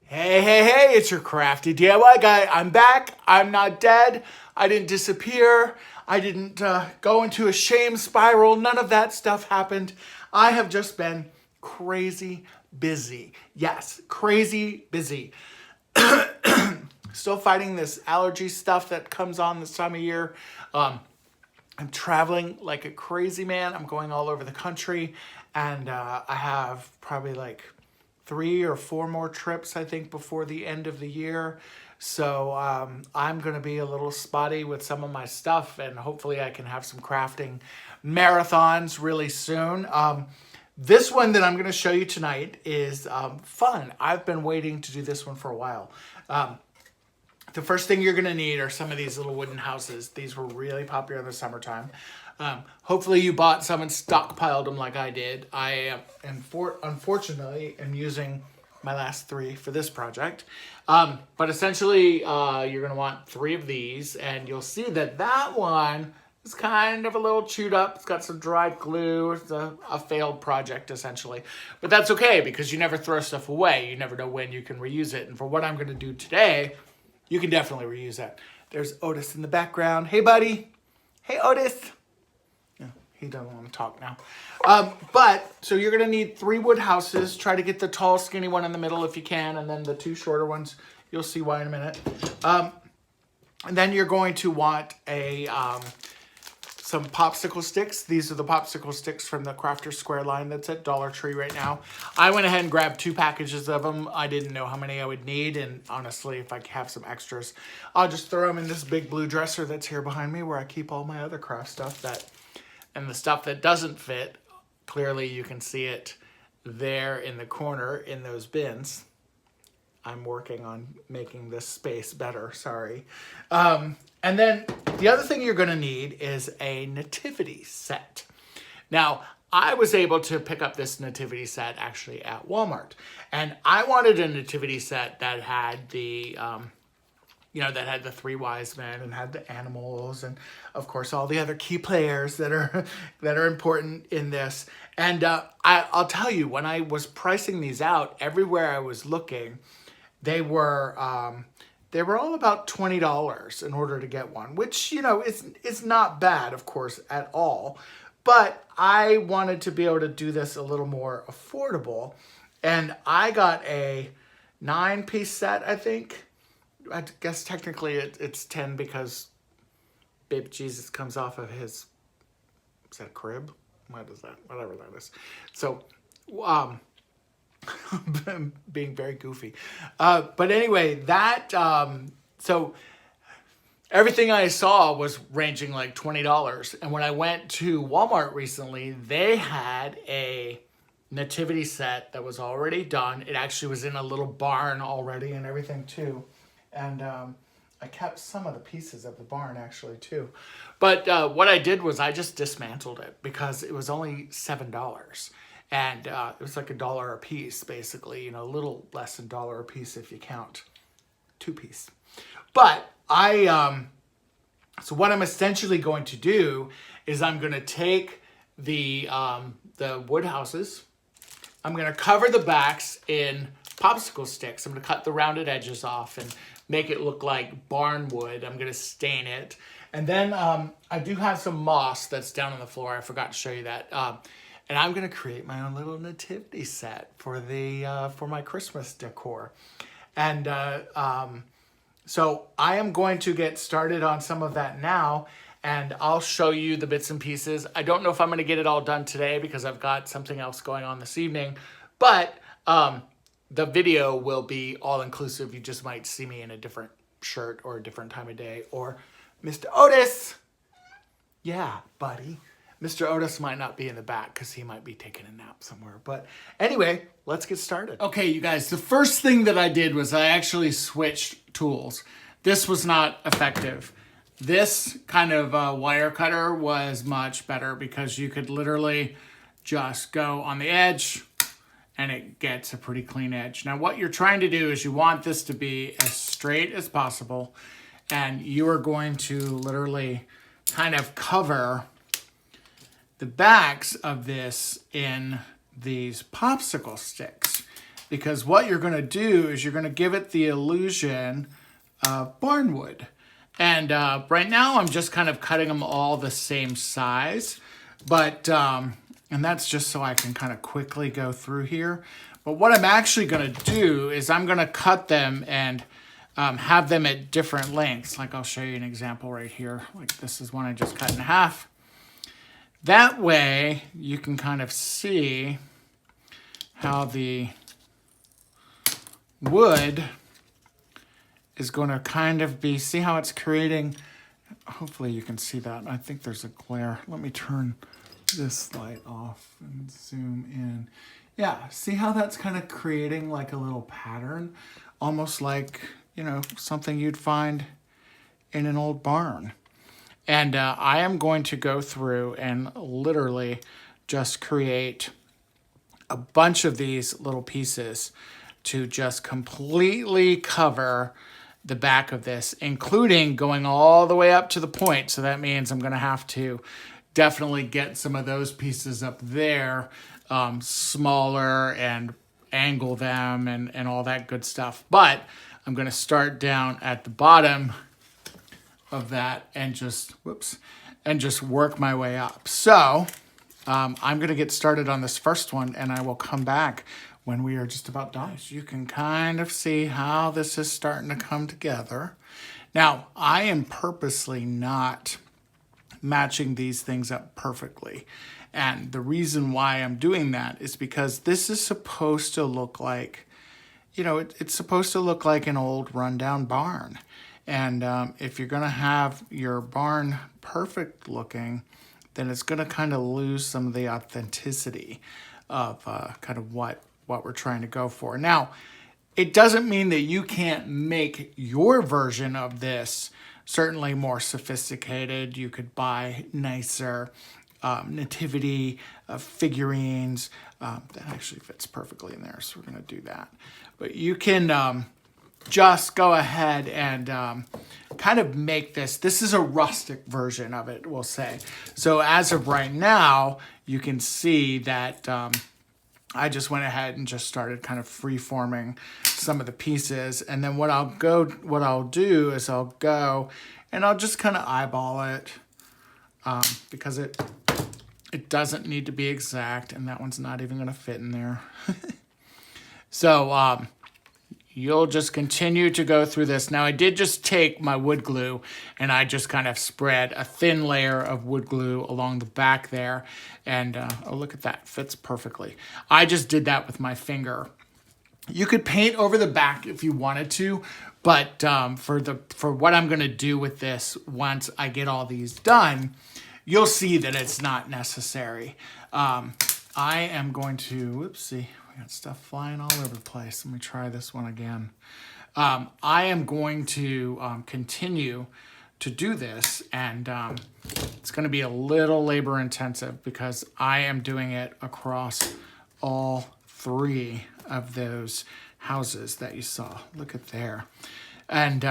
Hey, it's your crafty DIY guy. I'm back. I'm not dead. I didn't disappear. I didn't go into a shame spiral. None of that stuff happened. I have just been crazy busy. Yes, crazy busy. Still fighting this allergy stuff that comes on this time of year. I'm traveling like a crazy man. I'm going all over the country, and I have probably like 3 or 4 more trips, I think, before the end of the year. So I'm going to be a little spotty with some of my stuff, and hopefully I can have some crafting marathons really soon. This one that I'm going to show you tonight is fun. I've been waiting to do this one for a while. The first thing you're going to need are some of these little wooden houses. These were really popular in the summertime. Hopefully you bought some and stockpiled them like I did. I unfortunately am using my last 3 for this project. But essentially you're going to want 3 of these, and you'll see that that one is kind of a little chewed up. It's got some dried glue. It's a failed project essentially. But that's okay, because you never throw stuff away. You never know when you can reuse it. And for what I'm going to do today, you can definitely reuse that. There's Otis in the background. Hey, buddy. Hey, Otis. Yeah, he doesn't want to talk now. So you're going to need 3 wood houses. Try to get the tall, skinny one in the middle if you can, and then the 2 shorter ones. You'll see why in a minute. And then you're going to want some popsicle sticks. These are the popsicle sticks from the Crafter Square line that's at Dollar Tree right now. I went ahead and grabbed 2 packages of them. I didn't know how many I would need, and honestly, if I have some extras, I'll just throw them in this big blue dresser that's here behind me, where I keep all my other craft stuff. And the stuff that doesn't fit, clearly you can see it there in the corner in those bins. I'm working on making this space better, sorry. And then the other thing you're going to need is a nativity set. Now, I was able to pick up this nativity set actually at Walmart. And I wanted a nativity set that had the, that had the 3 wise men and had the animals and, of course, all the other key players that are important in this. And I'll tell you, when I was pricing these out, everywhere I was looking, they were all about $20 in order to get one, which, is not bad, of course, at all. But I wanted to be able to do this a little more affordable. And I got a 9-piece set, I think. I guess technically it's 10 because baby Jesus comes off of his, is that a crib? What is that? Whatever that is. So, being very goofy. But anyway, so everything I saw was ranging like $20. And when I went to Walmart recently, they had a nativity set that was already done. It actually was in a little barn already and everything too. And I kept some of the pieces of the barn actually too. But what I did was I just dismantled it because it was only $7. And it was like $1 a piece, basically, a little less than $1 a piece if you count 2-piece. But so what I'm essentially going to do is I'm going to take the wood houses. I'm going to cover the backs in popsicle sticks. I'm going to cut the rounded edges off and make it look like barn wood. I'm going to stain it. And then I do have some moss that's down on the floor. I forgot to show you that. And I'm going to create my own little nativity set for my Christmas decor. And so I am going to get started on some of that now, and I'll show you the bits and pieces. I don't know if I'm going to get it all done today because I've got something else going on this evening, but the video will be all-inclusive. You just might see me in a different shirt or a different time of day. Or Mr. Otis! Yeah, buddy. Mr. Otis might not be in the back because he might be taking a nap somewhere. But anyway, let's get started. Okay, you guys, the first thing that I did was I actually switched tools. This was not effective. This kind of wire cutter was much better because you could literally just go on the edge and it gets a pretty clean edge. Now, what you're trying to do is you want this to be as straight as possible, and you are going to literally kind of cover the backs of this in these popsicle sticks. because what you're going to do is you're going to give it the illusion of barnwood. And right now I'm just kind of cutting them all the same size, but and that's just so I can kind of quickly go through here. But what I'm actually going to do is I'm going to cut them and have them at different lengths. Like I'll show you an example right here. Like this is one I just cut in half. That way you can kind of see how the wood is going to kind of be, see how it's creating, hopefully you can see that. I think there's a glare. Let me turn this light off and zoom in. Yeah, see how that's kind of creating like a little pattern, almost like, you know, something you'd find in an old barn. And I am going to go through and literally just create a bunch of these little pieces to just completely cover the back of this, including going all the way up to the point. So that means I'm going to have to definitely get some of those pieces up there smaller and angle them and all that good stuff. But I'm going to start down at the bottom of that and just, work my way up. So I'm going to get started on this first one, and I will come back when we are just about done. So you can kind of see how this is starting to come together. Now, I am purposely not matching these things up perfectly. And the reason why I'm doing that is because this is supposed to look like, you know, it's supposed to look like an old rundown barn. And if you're going to have your barn perfect looking, then it's going to kind of lose some of the authenticity of kind of what we're trying to go for. Now, it doesn't mean that you can't make your version of this certainly more sophisticated. You could buy nicer nativity figurines. That actually fits perfectly in there, so we're going to do that. But you can just go ahead and kind of make this. This is a rustic version of it, we'll say. So as of right now, you can see that I just went ahead and just started kind of free-forming some of the pieces. And then what I'll do is I'll go and I'll just kind of eyeball it because it doesn't need to be exact, and that one's not even going to fit in there. So you'll just continue to go through this. Now, I did just take my wood glue and I just kind of spread a thin layer of wood glue along the back there. And oh, look at that, fits perfectly. I just did that with my finger. You could paint over the back if you wanted to, but for what I'm going to do with this once I get all these done, you'll see that it's not necessary. I am going to, whoopsie, we got stuff flying all over the place. Let me try this one again. I am going to continue to do this, and it's going to be a little labor intensive because I am doing it across all three of those houses that you saw. Look at there. And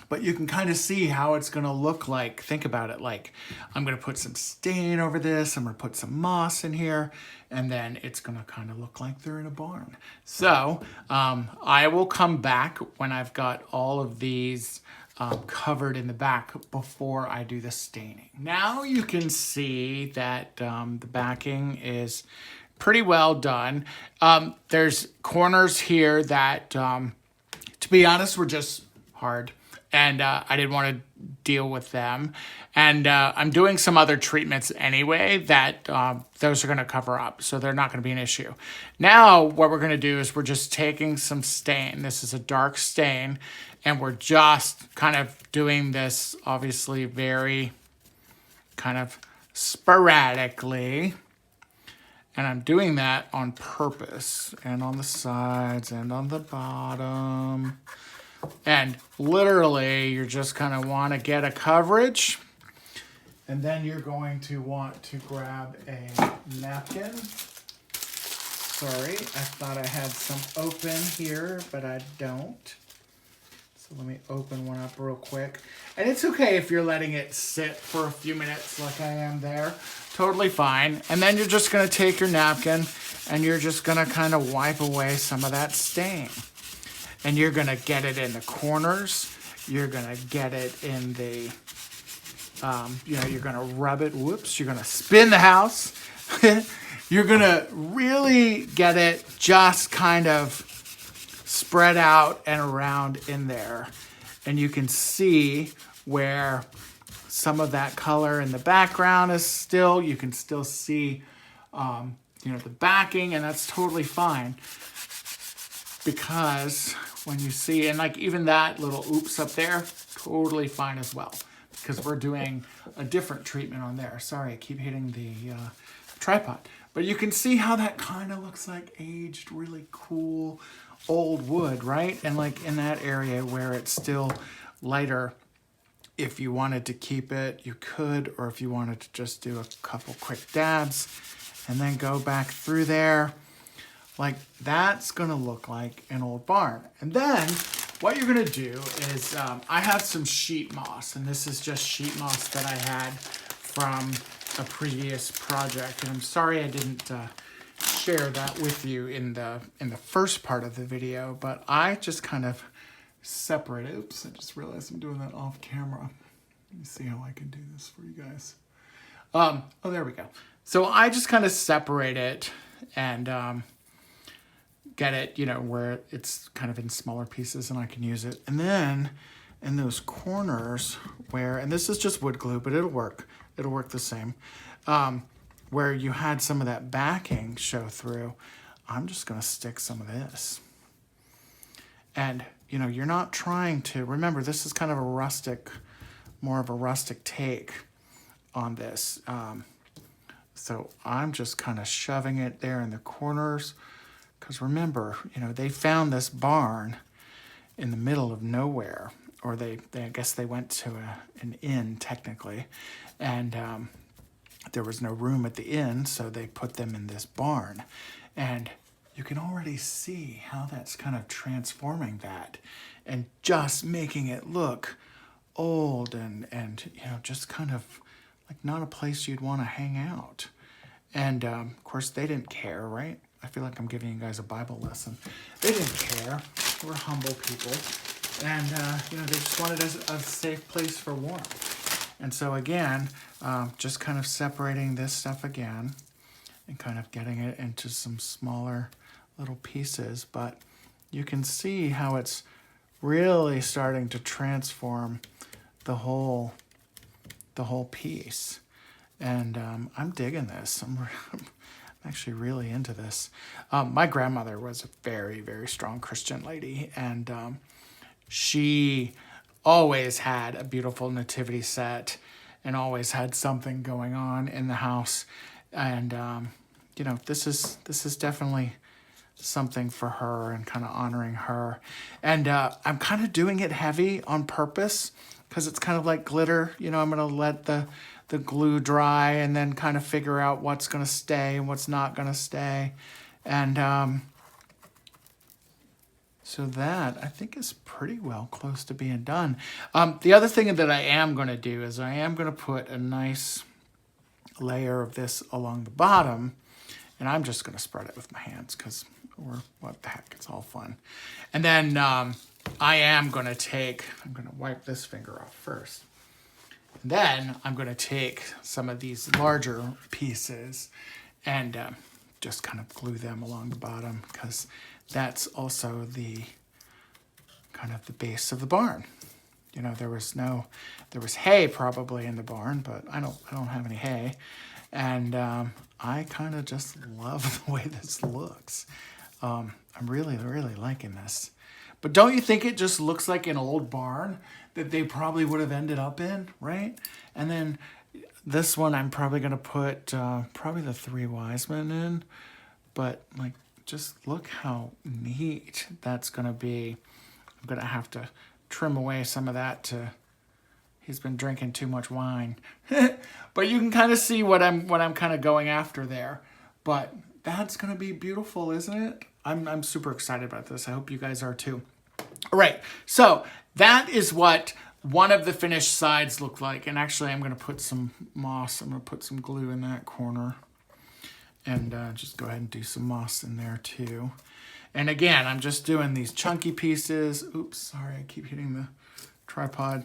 but you can kind of see how it's going to look like. Think about it, like I'm going to put some stain over this, I'm going to put some moss in here, and then it's going to kind of look like they're in a barn. So I will come back when I've got all of these covered in the back before I do the staining. Now you can see that the backing is pretty well done. There's corners here that, to be honest, were just hard. And I didn't want to deal with them. And I'm doing some other treatments anyway that those are going to cover up. So they're not going to be an issue. Now what we're going to do is we're just taking some stain. This is a dark stain. And we're just kind of doing this obviously very kind of sporadically. And I'm doing that on purpose. And on the sides and on the bottom. And literally, you're just kind of want to get a coverage. And then you're going to want to grab a napkin. Sorry, I thought I had some open here, but I don't. So let me open one up real quick. And it's okay if you're letting it sit for a few minutes like I am there. Totally fine. And then you're just going to take your napkin and you're just gonna kind of wipe away some of that stain. And you're gonna get it in the corners. You're gonna get it in the, you know, you're gonna rub it. Whoops, you're gonna spin the house. You're gonna really get it just kind of spread out and around in there. And you can see where some of that color in the background is still, you can still see, you know, the backing, and that's totally fine. Because when you see, and like even that little oops up there, totally fine as well. Because we're doing a different treatment on there. Sorry, I keep hitting the tripod. But you can see how that kind of looks like aged, really cool, old wood, right? And like in that area where it's still lighter, if you wanted to keep it, you could, or if you wanted to just do a couple quick dabs and then go back through there, like that's gonna look like an old barn. And then what you're gonna do is, I have some sheet moss, and this is just sheet moss that I had from a previous project. And I'm sorry I didn't share that with you in the first part of the video, but I just kind of separate it. Oops, I just realized I'm doing that off camera. Let me see how I can do this for you guys. Oh, there we go. So I just kind of separate it and get it, you know, where it's kind of in smaller pieces and I can use it. And then in those corners where, and this is just wood glue, but it'll work the same, where you had some of that backing show through, I'm just gonna stick some of this. And, you know, you're not trying to, remember, this is kind of a rustic, more of a rustic take on this. So I'm just kind of shoving it there in the corners. Because remember, you know, they found this barn in the middle of nowhere, or I guess they went to an inn technically, and there was no room at the inn, so they put them in this barn. And you can already see how that's kind of transforming that and just making it look old and you know, just kind of like not a place you'd want to hang out. And of course they didn't care, right? I feel like I'm giving you guys a Bible lesson. They didn't care. They were humble people. And, you know, they just wanted a safe place for warmth. And so again, just kind of separating this stuff again and kind of getting it into some smaller little pieces. But you can see how it's really starting to transform the whole piece. And I'm digging this. I'm actually really into this. My grandmother was a very, very strong Christian lady, and she always had a beautiful nativity set and always had something going on in the house. And you know, this is definitely something for her and kind of honoring her. And I'm kind of doing it heavy on purpose because it's kind of like glitter. You know, I'm gonna let the glue dry and then kind of figure out what's going to stay and what's not going to stay. And so that, I think, is pretty well close to being done. The other thing that I am going to do is I am going to put a nice layer of this along the bottom, and I'm just going to spread it with my hands because, or what the heck, it's all fun. And then I am going to I'm going to wipe this finger off first. Then I'm going to take some of these larger pieces and just kind of glue them along the bottom because that's also the kind of the base of the barn. You know, there was hay probably in the barn, but I don't have any hay. And I kind of just love the way this looks. I'm really, really liking this. But don't you think it just looks like an old barn that they probably would have ended up in, right? And then this one I'm probably going to put probably the Three Wise Men in. But like, just look how neat that's going to be. I'm going to have to trim away some of that he's been drinking too much wine. But you can kind of see what I'm kind of going after there. But that's going to be beautiful, isn't it? I'm super excited about this. I hope you guys are too. All right, so that is what one of the finished sides look like. And actually, I'm going to put some moss. I'm going to put some glue in that corner. And just go ahead and do some moss in there too. And again, I'm just doing these chunky pieces. Oops, sorry, I keep hitting the tripod.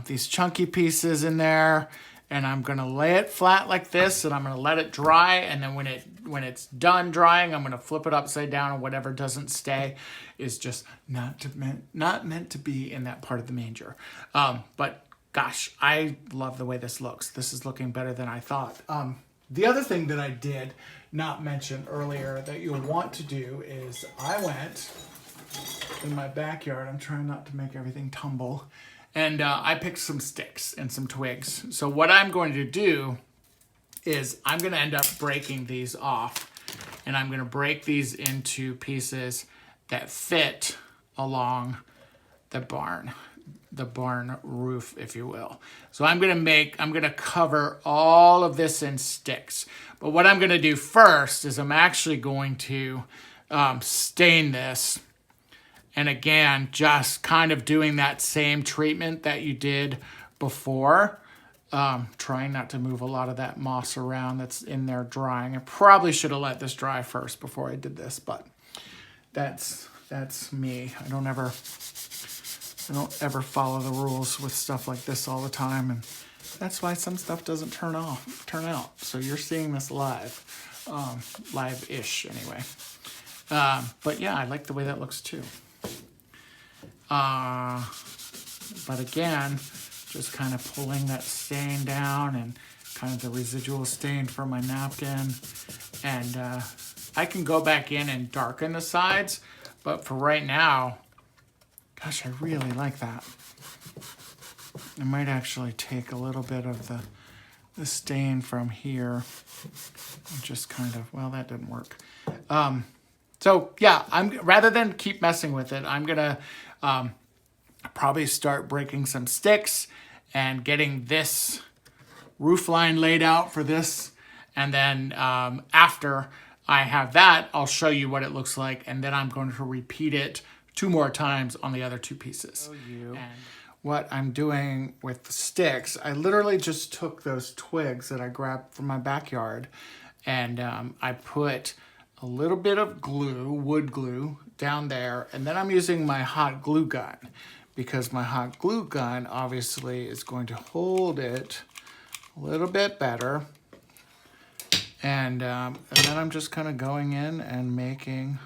These chunky pieces in there, and I'm gonna lay it flat like this, and I'm gonna let it dry, and then when it's done drying, I'm gonna flip it upside down, and whatever doesn't stay is just not meant to be in that part of the manger. But gosh, I love the way this looks. This is looking better than I thought. The other thing that I did not mention earlier that you'll want to do is I went in my backyard. I'm trying not to make everything tumble. And I picked some sticks and some twigs. So what I'm going to do is I'm going to end up breaking these off. And I'm going to break these into pieces that fit along the barn roof, if you will. So I'm going to cover all of this in sticks. But what I'm going to do first is I'm actually going to stain this. And again, just kind of doing that same treatment that you did before. Trying not to move a lot of that moss around that's in there drying. I probably should have let this dry first before I did this, but that's me. I don't ever follow the rules with stuff like this all the time, and that's why some stuff doesn't turn out. So you're seeing this live, live-ish anyway. But yeah, I like the way that looks too. But again, just kind of pulling that stain down and kind of the residual stain from my napkin. And I can go back in and darken the sides, but for right now, gosh, I really like that. I might actually take a little bit of the stain from here and just kind of, well, that didn't work. So yeah, rather than keep messing with it, I'm gonna probably start breaking some sticks and getting this roof line laid out for this. And then after I have that, I'll show you what it looks like. And then I'm going to repeat it 2 more times on the other 2 pieces. And what I'm doing with the sticks, I literally just took those twigs that I grabbed from my backyard, and I put a little bit of glue, wood glue, down there, and then I'm using my hot glue gun, because my hot glue gun obviously is going to hold it a little bit better. And then I'm just kind of going in and making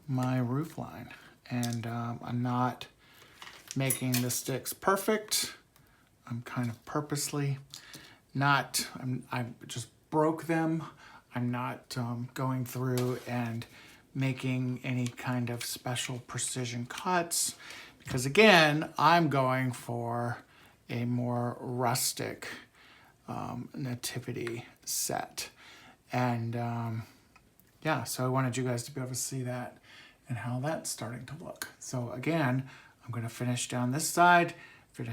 my roof line. And I'm not making the sticks perfect. I'm kind of purposely not, I just broke them. I'm not going through and making any kind of special precision cuts, because again, I'm going for a more rustic nativity set. And yeah, so I wanted you guys to be able to see that and how that's starting to look. So again, I'm going to finish down this side, and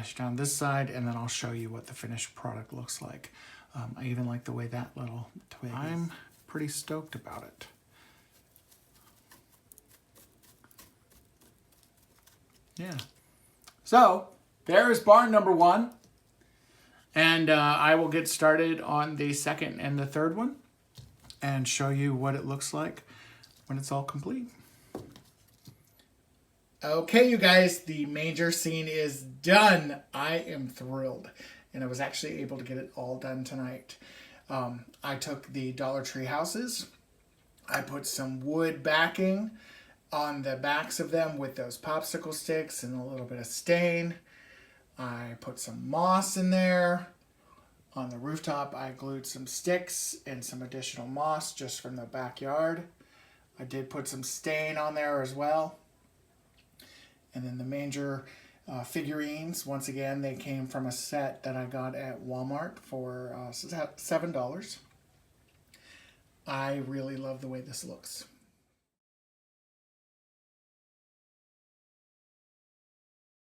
then I'll show you what the finished product looks like. I even like the way that little twig is. I'm pretty stoked about it. Yeah. So there is barn number 1. And I will get started on the second and the third one and show you what it looks like when it's all complete. Okay, you guys, the manger scene is done. I am thrilled. And I was actually able to get it all done tonight. I took the Dollar Tree houses. I put some wood backing on the backs of them with those popsicle sticks and a little bit of stain. I put some moss in there. On the rooftop, I glued some sticks and some additional moss just from the backyard. I did put some stain on there as well. And then the manger figurines, once again, they came from a set that I got at Walmart for $7. I really love the way this looks.